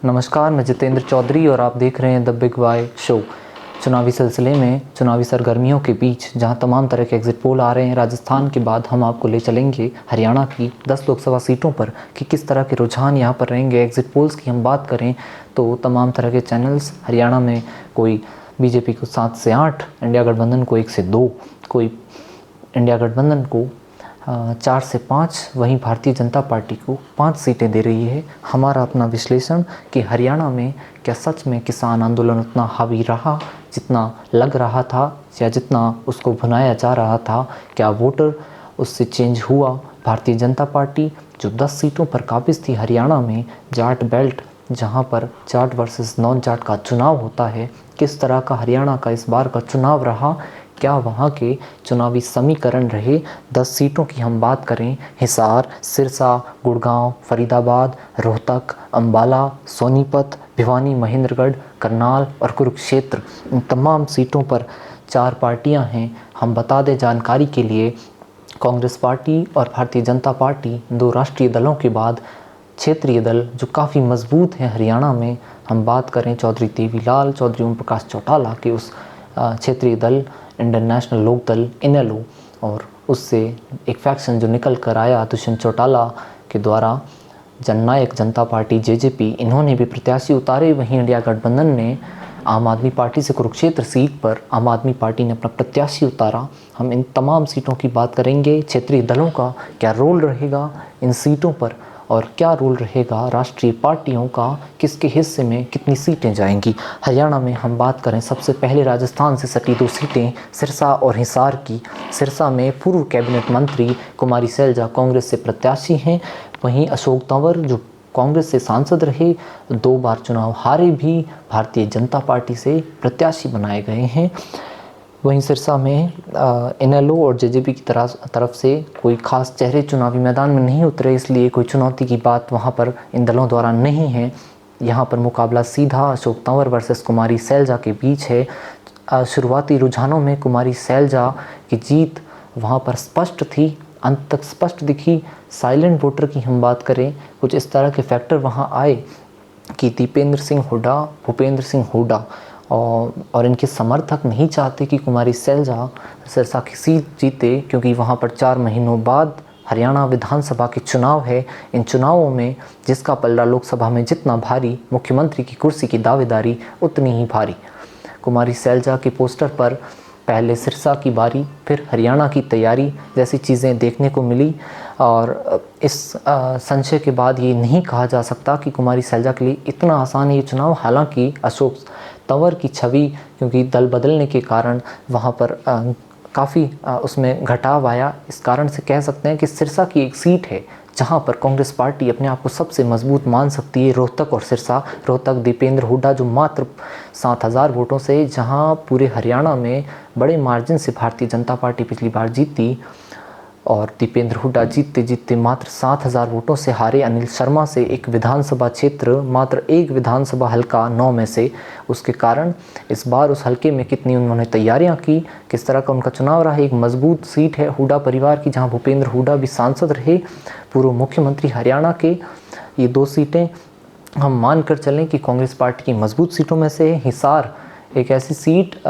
नमस्कार, मैं जितेंद्र चौधरी और आप देख रहे हैं द बिग वाई शो। चुनावी सिलसिले में चुनावी सरगर्मियों के बीच जहां तमाम तरह के एग्जिट पोल आ रहे हैं, राजस्थान के बाद हम आपको ले चलेंगे हरियाणा की 10 लोकसभा सीटों पर कि किस तरह के रुझान यहां पर रहेंगे। एग्जिट पोल्स की हम बात करें तो तमाम तरह के चैनल्स हरियाणा में कोई बीजेपी को 7 से 8, इंडिया गठबंधन को 1 से 2, कोई इंडिया गठबंधन को 4 से 5, वहीं भारतीय जनता पार्टी को 5 सीटें दे रही है। हमारा अपना विश्लेषण कि हरियाणा में क्या सच में किसान आंदोलन उतना हावी रहा जितना लग रहा था या जितना उसको भुनाया जा रहा था। क्या वोटर उससे चेंज हुआ। भारतीय जनता पार्टी जो 10 सीटों पर काबिज थी हरियाणा में, जाट बेल्ट जहां पर जाट वर्सेस नॉन जाट का चुनाव होता है, किस तरह का हरियाणा का इस बार का चुनाव रहा। क्या वहाँ के चुनावी समीकरण रहे। 10 सीटों की हम बात करें, हिसार, सिरसा, गुड़गांव, फरीदाबाद, रोहतक, अंबाला, सोनीपत, भिवानी, महेंद्रगढ़, करनाल और कुरुक्षेत्र, इन तमाम सीटों पर 4 पार्टियां हैं। हम बता दें जानकारी के लिए, कांग्रेस पार्टी और भारतीय जनता पार्टी 2 राष्ट्रीय दलों के बाद क्षेत्रीय दल जो काफ़ी मजबूत हैं हरियाणा में। हम बात करें चौधरी देवीलाल, चौधरी ओम प्रकाश चौटाला के उस क्षेत्रीय दल इंडियन नेशनल लोकदल इनेलो, और उससे एक फैक्शन जो निकल कर आया दुष्यंत चौटाला के द्वारा जननायक जनता पार्टी जेजेपी, इन्होंने भी प्रत्याशी उतारे। वहीं इंडिया गठबंधन ने आम आदमी पार्टी से कुरुक्षेत्र सीट पर आम आदमी पार्टी ने अपना प्रत्याशी उतारा। हम इन तमाम सीटों की बात करेंगे। क्षेत्रीय दलों का क्या रोल रहेगा इन सीटों पर और क्या रोल रहेगा राष्ट्रीय पार्टियों का, किसके हिस्से में कितनी सीटें जाएंगी। हरियाणा में हम बात करें सबसे पहले राजस्थान से सटी 2 सीटें सिरसा और हिसार की। सिरसा में पूर्व कैबिनेट मंत्री कुमारी सैलजा कांग्रेस से प्रत्याशी हैं। वहीं अशोक तंवर जो कांग्रेस से सांसद रहे, 2 बार चुनाव हारे भी, भारतीय जनता पार्टी से प्रत्याशी बनाए गए हैं। वहीं सिरसा में इनेलो और जेजेपी की तरफ से कोई खास चेहरे चुनावी मैदान में नहीं उतरे, इसलिए कोई चुनौती की बात वहां पर इन दलों द्वारा नहीं है। यहां पर मुकाबला सीधा अशोक तंवर वर्सेस कुमारी सैलजा के बीच है। शुरुआती रुझानों में कुमारी सैलजा की जीत वहां पर स्पष्ट थी, अंत तक स्पष्ट दिखी। साइलेंट वोटर की हम बात करें, कुछ इस तरह के फैक्टर वहां आए कि दीपेंद्र सिंह हुड्डा, भूपेंद्र सिंह हुड्डा और इनके समर्थक नहीं चाहते कि कुमारी सैलजा सिरसा की सीट जीते, क्योंकि वहाँ पर 4 महीनों बाद हरियाणा विधानसभा के चुनाव है। इन चुनावों में जिसका पलड़ा लोकसभा में जितना भारी, मुख्यमंत्री की कुर्सी की दावेदारी उतनी ही भारी। कुमारी सैलजा के पोस्टर पर पहले सिरसा की बारी, फिर हरियाणा की तैयारी जैसी चीज़ें देखने को मिली। और इस संशय के बाद ये नहीं कहा जा सकता कि कुमारी सैलजा के लिए इतना आसान है ये चुनाव। हालांकि अशोक तंवर की छवि, क्योंकि दल बदलने के कारण वहाँ पर काफ़ी उसमें घटाव आया, इस कारण से कह सकते हैं कि सिरसा की एक सीट है जहाँ पर कांग्रेस पार्टी अपने आप को सबसे मजबूत मान सकती है। रोहतक और सिरसा, रोहतक दीपेंद्र हुड्डा जो मात्र 7,000 वोटों से, जहाँ पूरे हरियाणा में बड़े मार्जिन से भारतीय जनता पार्टी पिछली बार जीती, और दीपेंद्र हुड्डा जीतते जीतते मात्र 7,000 वोटों से हारे अनिल शर्मा से। एक विधानसभा क्षेत्र, मात्र एक विधानसभा हल्का 9 में से, उसके कारण इस बार उस हल्के में कितनी उन्होंने तैयारियां की, किस तरह का उनका चुनाव रहा। एक मजबूत सीट है हुड्डा परिवार की, जहां भूपेंद्र हुड्डा भी सांसद रहे, पूर्व मुख्यमंत्री हरियाणा के। ये 2 सीटें हम मान कर चलें कि कांग्रेस पार्टी की मजबूत सीटों में से है। हिसार एक ऐसी सीट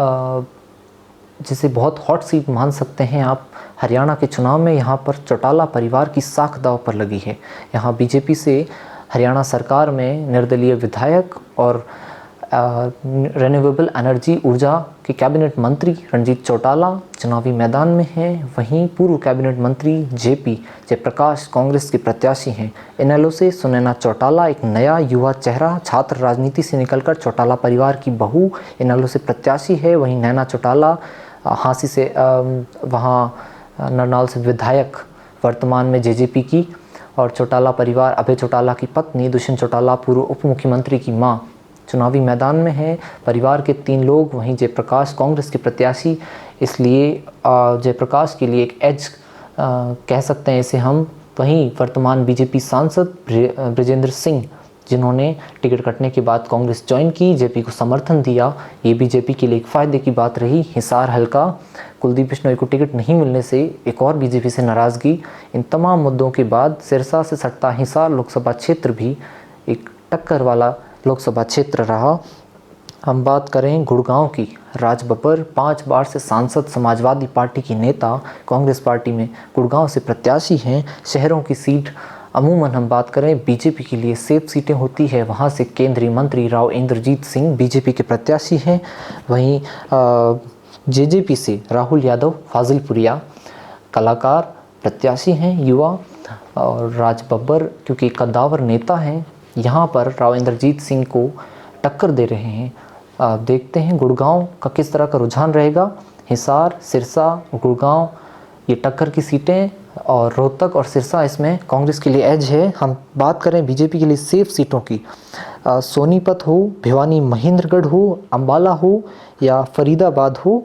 जिसे बहुत हॉट सीट मान सकते हैं आप हरियाणा के चुनाव में। यहाँ पर चौटाला परिवार की साख दांव पर लगी है। यहाँ बीजेपी से हरियाणा सरकार में निर्दलीय विधायक और रिन्यूएबल एनर्जी ऊर्जा के कैबिनेट मंत्री रणजीत चौटाला चुनावी मैदान में हैं। वहीं पूर्व कैबिनेट मंत्री जयप्रकाश कांग्रेस के प्रत्याशी हैं। इनेलो से सुनैना चौटाला एक नया युवा चेहरा, छात्र राजनीति से निकलकर चौटाला परिवार की बहू इनेलो से प्रत्याशी है। वहीं नैना चौटाला हांसी से वहाँ नरनाल से विधायक वर्तमान में जेजेपी की, और चौटाला परिवार अभय चौटाला की पत्नी दुष्यंत चौटाला पूर्व उप मुख्यमंत्री की मां चुनावी मैदान में है। परिवार के 3 लोग। वहीं जयप्रकाश कांग्रेस के प्रत्याशी, इसलिए जयप्रकाश के लिए एक एज कह सकते हैं इसे हम। वहीं वर्तमान बीजेपी सांसद ब्रिजेंद्र सिंह, जिन्होंने टिकट कटने के बाद कांग्रेस ज्वाइन की, जेपी को समर्थन दिया, ये बीजेपी के लिए एक फ़ायदे की बात रही। हिसार हल्का, कुलदीप बिश्नोई को टिकट नहीं मिलने से एक और बीजेपी से नाराज़गी। इन तमाम मुद्दों के बाद सिरसा से सटता हिसार लोकसभा क्षेत्र भी एक टक्कर वाला लोकसभा क्षेत्र रहा। हम बात करें गुड़गांव की, राज बब्बर 5 बार से सांसद, समाजवादी पार्टी की नेता, कांग्रेस पार्टी में गुड़गांव से प्रत्याशी हैं। शहरों की सीट अमूमन हम बात करें बीजेपी के लिए सेफ सीटें होती है, वहाँ से केंद्रीय मंत्री राव इंद्रजीत सिंह बीजेपी के प्रत्याशी हैं। वहीं जेजेपी से राहुल यादव फाजिलपुरिया कलाकार प्रत्याशी हैं, युवा। और राज बब्बर क्योंकि कद्दावर नेता हैं, यहाँ पर राव इंद्रजीत सिंह को टक्कर दे रहे हैं। देखते हैं गुड़गांव का किस तरह का रुझान रहेगा। हिसार, सिरसा, गुड़गांव ये टक्कर की सीटें, और रोहतक और सिरसा इसमें कांग्रेस के लिए एज है। हम बात करें बीजेपी के लिए सेफ सीटों की, सोनीपत हो, भिवानी महेंद्रगढ़ हो, अंबाला हो या फरीदाबाद हो,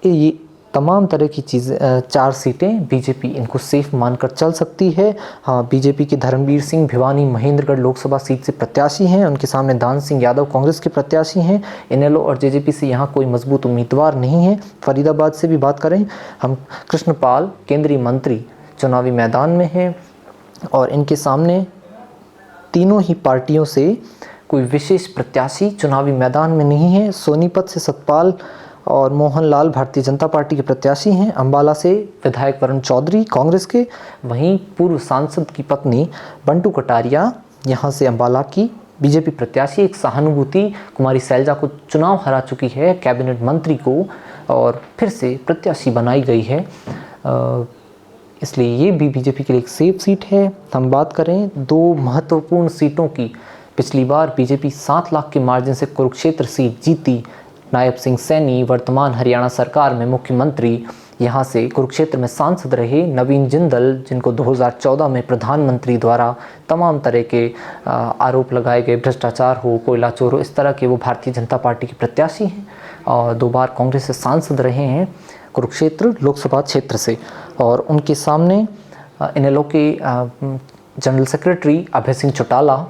ये तमाम तरह की चीज़ें 4 सीटें बीजेपी इनको सेफ मानकर चल सकती है। हाँ, बीजेपी के धर्मवीर सिंह भिवानी महेंद्रगढ़ लोकसभा सीट से प्रत्याशी हैं, उनके सामने दान सिंह यादव कांग्रेस के प्रत्याशी हैं। इनेलो और जेजेपी से यहाँ कोई मजबूत उम्मीदवार नहीं है। फरीदाबाद से भी बात करें हम, कृष्णपाल केंद्रीय मंत्री चुनावी मैदान में हैं और इनके सामने तीनों ही पार्टियों से कोई विशेष प्रत्याशी चुनावी मैदान में नहीं है। सोनीपत से सतपाल और मोहनलाल भारतीय जनता पार्टी के प्रत्याशी हैं। अंबाला से विधायक वरुण चौधरी कांग्रेस के, वहीं पूर्व सांसद की पत्नी बंटू कटारिया यहाँ से अंबाला की बीजेपी प्रत्याशी। एक सहानुभूति कुमारी सैलजा को चुनाव हरा चुकी है, कैबिनेट मंत्री को, और फिर से प्रत्याशी बनाई गई है, इसलिए ये भी बीजेपी के लिए एक सेफ सीट है। हम बात करें 2 महत्वपूर्ण सीटों की, पिछली बार बीजेपी 7 लाख के मार्जिन से कुरुक्षेत्र सीट जीती। नायब सिंह सैनी वर्तमान हरियाणा सरकार में मुख्यमंत्री, यहाँ से कुरुक्षेत्र में सांसद रहे। नवीन जिंदल, जिनको 2014 में प्रधानमंत्री द्वारा तमाम तरह के आरोप लगाए गए, भ्रष्टाचार हो, कोयला चोर हो, इस तरह के, वो भारतीय जनता पार्टी के प्रत्याशी हैं और 2 बार कांग्रेस से सांसद रहे हैं कुरुक्षेत्र लोकसभा क्षेत्र से। और उनके सामने इनेलो के जनरल सेक्रेटरी अभय सिंह चौटाला,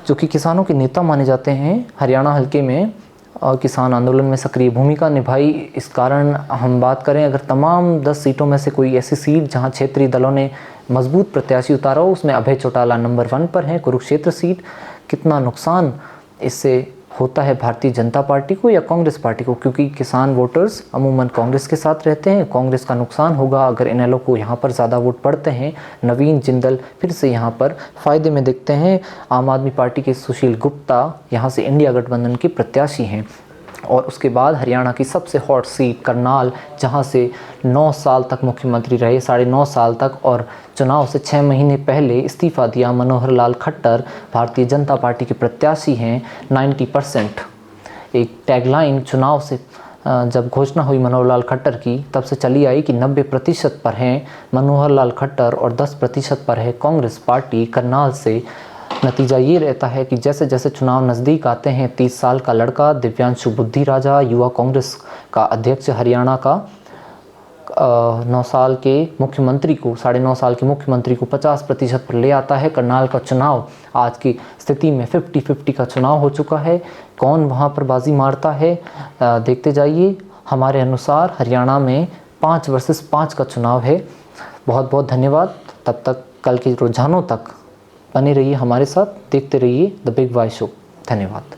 जो कि किसानों के नेता माने जाते हैं, हरियाणा हल्के में और किसान आंदोलन में सक्रिय भूमिका निभाई। इस कारण हम बात करें, अगर तमाम 10 सीटों में से कोई ऐसी सीट जहां क्षेत्रीय दलों ने मजबूत प्रत्याशी उतारा हो, उसमें अभय चौटाला नंबर 1 पर हैं। कुरुक्षेत्र सीट, कितना नुकसान इससे होता है भारतीय जनता पार्टी को या कांग्रेस पार्टी को, क्योंकि किसान वोटर्स अमूमन कांग्रेस के साथ रहते हैं। कांग्रेस का नुकसान होगा अगर इनेलो को यहाँ पर ज़्यादा वोट पड़ते हैं। नवीन जिंदल फिर से यहाँ पर फ़ायदे में दिखते हैं। आम आदमी पार्टी के सुशील गुप्ता यहाँ से इंडिया गठबंधन के प्रत्याशी हैं। और उसके बाद हरियाणा की सबसे हॉट सीट करनाल, जहाँ से 9 साल तक मुख्यमंत्री रहे, 9.5 साल तक, और चुनाव से 6 महीने पहले इस्तीफा दिया मनोहर लाल खट्टर भारतीय जनता पार्टी के प्रत्याशी हैं। 90% एक टैगलाइन चुनाव से जब घोषणा हुई मनोहर लाल खट्टर की, तब से चली आई कि 90% पर हैं मनोहर लाल खट्टर और 10% पर है कांग्रेस पार्टी। करनाल से नतीजा ये रहता है कि जैसे जैसे चुनाव नज़दीक आते हैं, 30 साल का लड़का दिव्यांशु बुद्धि राजा, युवा कांग्रेस का अध्यक्ष हरियाणा का, 9 साल के मुख्यमंत्री को, 9.5 साल के मुख्यमंत्री को 50% पर ले आता है। करनाल का चुनाव आज की स्थिति में 50-50 का चुनाव हो चुका है। कौन वहाँ पर बाजी मारता है, देखते जाइए। हमारे अनुसार हरियाणा में 5 वर्सेस 5 का चुनाव है। बहुत बहुत धन्यवाद। तब तक कल के रुझानों तक बने रहिए हमारे साथ, देखते रहिए द बिग वाई शो। धन्यवाद।